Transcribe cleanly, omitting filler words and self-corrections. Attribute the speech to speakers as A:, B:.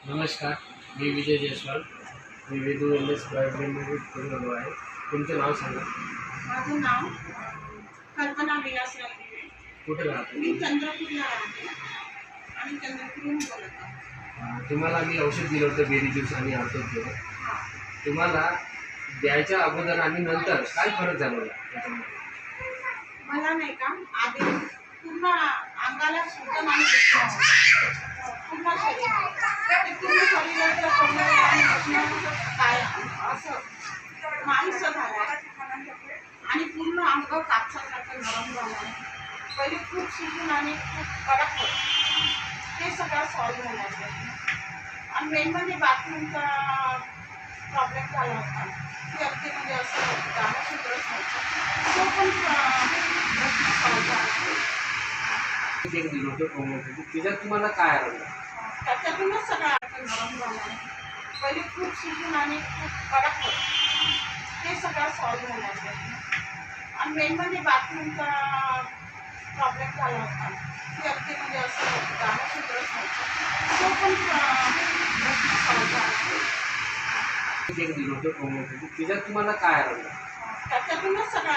A: नमस्कार, मी विजय जयस्वाल. मी Vedu wellness private limited करून आलो आहे. तुमचं नाव सांगा.
B: माझं नाव कल्पना विलासराव दिवे.
A: कुठे राहतो?
B: मी चंद्रपूरला राहते आणि चंद्रपूरहून बोलत आहे.
A: तुम्हाला मी औषध दिलं होतं बेरी ज्यूस आणि औषध
B: हां,
A: तुम्हाला द्यायच्या अगोदर आणि नंतर काय फरक जाणवला त्याच्यामध्ये?
B: मला नाही का आधी पूर्ण अंगाला सुजन आणि दुखणं, पूर्ण शरीर ते पूर्ण शरीराचं कोंडण आणि दुखणं काय असं नाहीसं झालं आणि पूर्ण अंग कापसासारखं नरम झालं. पहिले खूप सुजून आणि खूप कडक होतं, ते सगळं सॉल्व्ह झालं आहे. आणि मेन म्हणजे बाथरूमचा प्रॉब्लेम झाला होता की अगदी म्हणजे असं जाणं सुधरत नव्हतं, तो पण सॉल्व्ह झाला.
A: एक दिलं होतं होमिओपॅथी, त्याच्यात तुम्हाला काय आवडलं?
B: त्याच्यातूनच सगळं आता नरम झालं आहे. पहिले खूप सुजून आणि खूप कडक होतं, ते सगळं सॉल्व्ह झालं आहे. आणि मेन म्हणजे बाथरूमचा प्रॉब्लेम झाला होता की अगदी म्हणजे असं जाणं सुधरत नव्हतं, तो पण सॉल्व्ह झाला.
A: एक दिलं होतं होमिओपॅथी, त्याच्यात तुम्हाला काय आवडलं?
B: त्याच्यातूनच सगळं